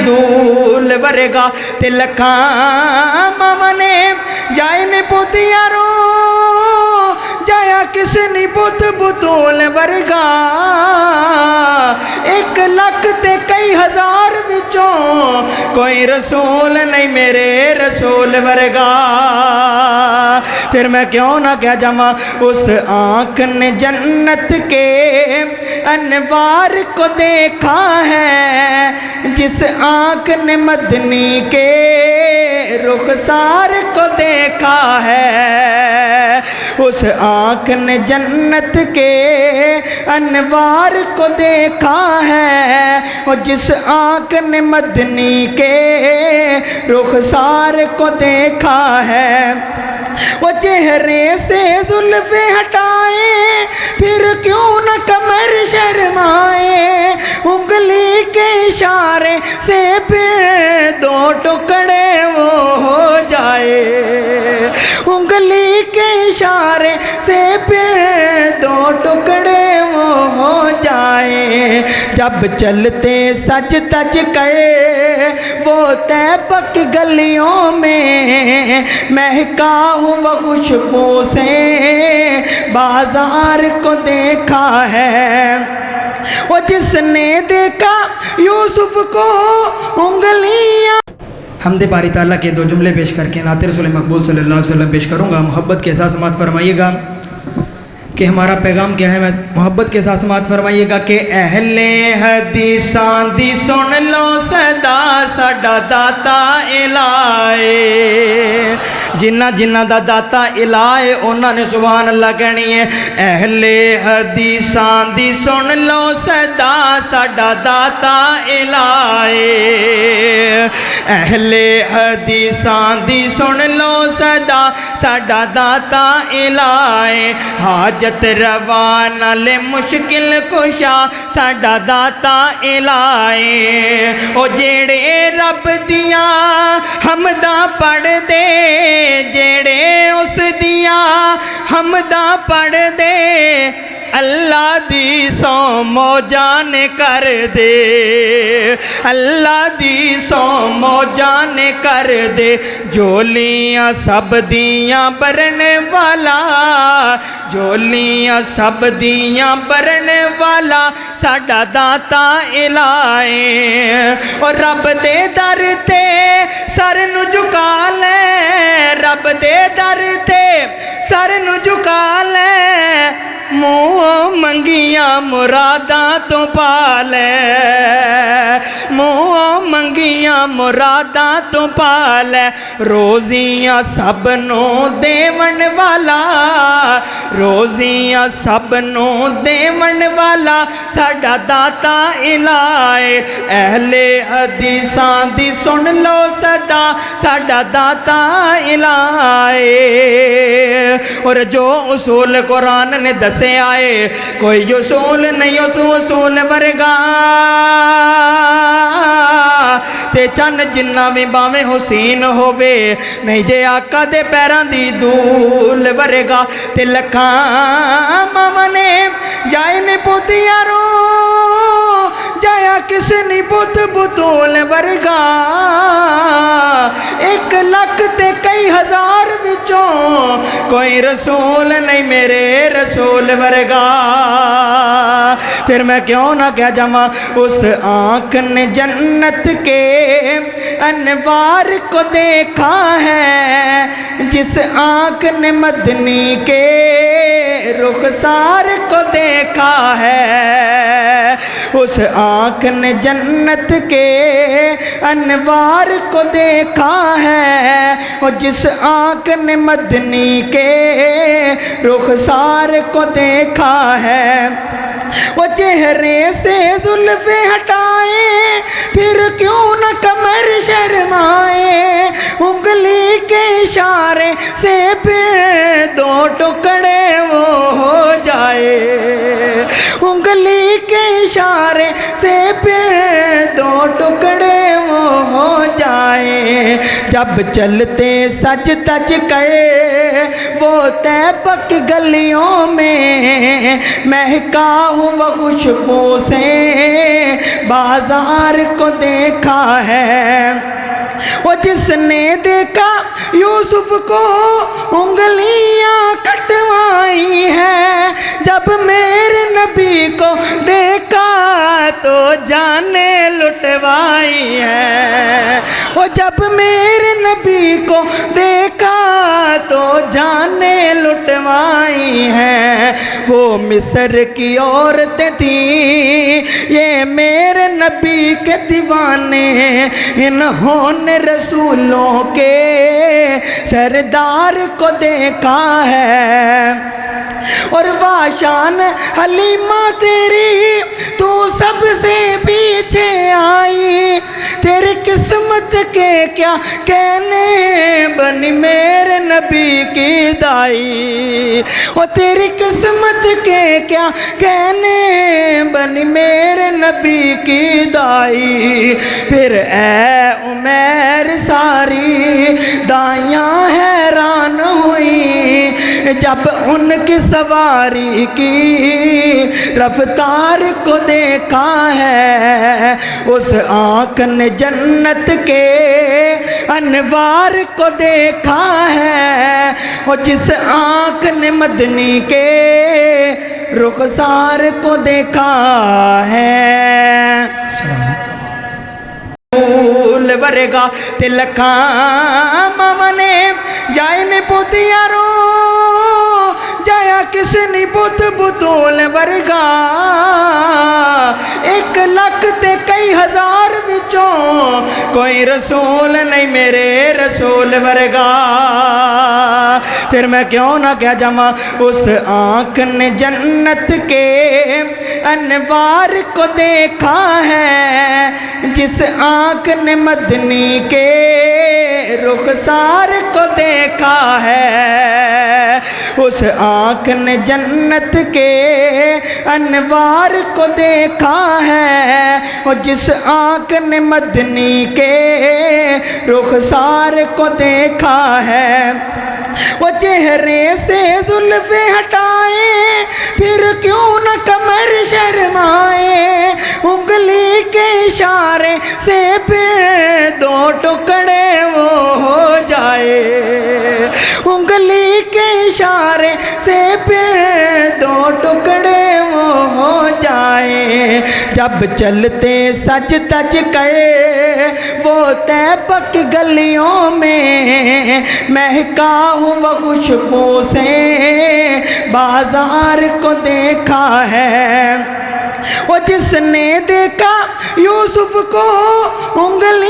धूल वर्गा ते लखां मामा ने जाए ने पुत यारो जाया किस नी पुत बतूल वर्गा 1 लाख ते कई हजार विचों कोई रसूल नहीं मेरे रसूल वर्गा। फिर मैं क्यों ना कह जावा उस आँख ने जन्नत के अनवार को देखा है, जिस आँख ने मदनी के रुखसार को देखा है। उस आँख ने जन्नत के अनवार को देखा है, और जिस आँख ने मदनी के रुखसार को देखा है। वो चेहरे से जुल्फे हटाए फिर क्यों न कमर शर्माए, उंगली के इशारे से फिर 2 टुकड़े वो हो जाए, उंगली के इशारे से फिर 2 टुकड़े वो हो जाए। जब चलते सज तज कर वो तय पक गलियों में, महका हुआ खुशबू से बाजार को देखा है। वो जिसने देखा यूसुफ को उंगलियां। हमदे बारी ताला के 2 जुमले पेश करके नाते रसूल मकबूल सल्लल्लाहु अलैहि वसल्लम पेश करूँगा। मोहब्बत के साथ समात फरमाइएगा कि हमारा पैगाम क्या है। मैं मोहब्बत के साथ समात फरमाइएगा कि अहले हदीसां दी सुन लो सदा साडा दाता इलाए, जिन्ना जिन्ना दा दाता इलाए उन्होंने सुभान अल्लाह कहनी है। अहले हदीसां दी सुन लो सदा साडा दाता इलाए, अहले हदीसां दी सुन लो सदा साडा दाता इलाए, हाजत रवा नाले मुश्किल कुशा साडा दाता इलाए। ओ जेड़े रब दिया हमदा पढ़ दे, जेड़े उस दिया हमदा पढ़ दे, अल्लाह दी सौ मौजान कर दे, अल्लाह दी सौ मौजान कर दे। झोलियाँ सब दियाँ भरन वाला, झोलियाँ सब दियाँ भरन वाला साडा दाता इलाए। और रब दे दर ते सर नू झुका ले, रब दे दर ते सर नू झुका ले, मुँह मंगियां मुरादां तो पाले, मुँह मंगियां मुरादां तो पाले। रोजियां सबनों देवन वाला, रोजियां सबनों देवन वाला साडा दाता इलाए। अहले हदीसां दी सुन लो सदा साडा दाता इलाए। और जो उसूल कुरान ने दसे आए, कोई उसूल नहीं उस उसूल वर्गा, ते चन जिन्ना भी बावें हुसैन होवे, नहीं जे आका दे पैरां दी धूल वर्गा। ते लखां मामा ने जाए ने पुत यारो जाया किस नी पुत बतूल वर्गा, 1 लाख ते कई हजार विचों कोई रसूल नहीं मेरे रसूल वर्गा। फिर मैं क्यों ना कह जावा उस आँख ने जन्नत के अनवार को देखा है, जिस आँख ने मदनी के रुखसार को देखा है। उस आँख ने जन्नत के अनवार को देखा है, और जिस आँख ने मदनी के रुखसार को देखा है। वो चेहरे से जुल्फे हटाए फिर क्यों न कमर शर्माए, उंगली के इशारे से फिर 2 टुकड़े वो हो जाए, उंगली के इशारे से फिर 2 टुकड़े वो हो जाए। جب چلتے سج تج کر وہ طیبہ کی گلیوں میں مہکا ہوا خوشبو سے بازار کو دیکھا ہے وہ جس نے دیکھا یوسف کو انگلیاں کٹوائی ہیں جب میرے نبی کو دیکھا تو جانیں لٹوائی ہے وہ جب میرے نبی کو دیکھا تو جانیں لٹوائی ہیں وہ مصر کی عورتیں تھیں یہ میرے نبی کے دیوانے انہوں نے رسولوں کے سردار کو دیکھا ہے اور واشان حلیمہ تیری تو سب سے پیچھے آئی تیری قسمت کے کیا کہنے بنی میرے نبی کی دائی وہ تیری قسمت کے کیا کہنے بنی میرے نبی کی دائی پھر اے عمیر ساری دائیاں حیران ہوئی جب ان کی سواری کی رفتار کو دیکھا ہے اس آنکھ نے جنت کے انوار کو دیکھا ہے اور جس آنکھ نے مدنی کے رخسار کو دیکھا ہے ورگا تلکا مامنے جائے نے پوتیارو جایا کس نے پوت بطول ورگا 1 لاکھ تے کئی ہزار وچوں کوئی رسول نہیں میرے رسول ورگا پھر میں کیوں نہ کیا جمع اس آنکھ نے جنت کے انوار کو دیکھا ہے جس آنکھ نے مدنی کے رخسار کو دیکھا ہے اس آنکھ نے جنت کے انوار کو دیکھا ہے اور جس آنکھ نے مدنی کے رخسار کو دیکھا ہے وہ چہرے سے زلفیں ہٹائے پھر کیوں نہ کمر شرمائے انگلی کے اشارے سے پھر 2 ٹکڑے وہ ہو جائے انگلی کے اشارے سے پھر 2 ٹکڑے وہ ہو جائے جب چلتے سج تج کر وہ طیبہ کی گلیوں میں مہکا ہوا خوشبو سے بازار کو دیکھا ہے وہ جس نے دیکھا یوسف کو انگلی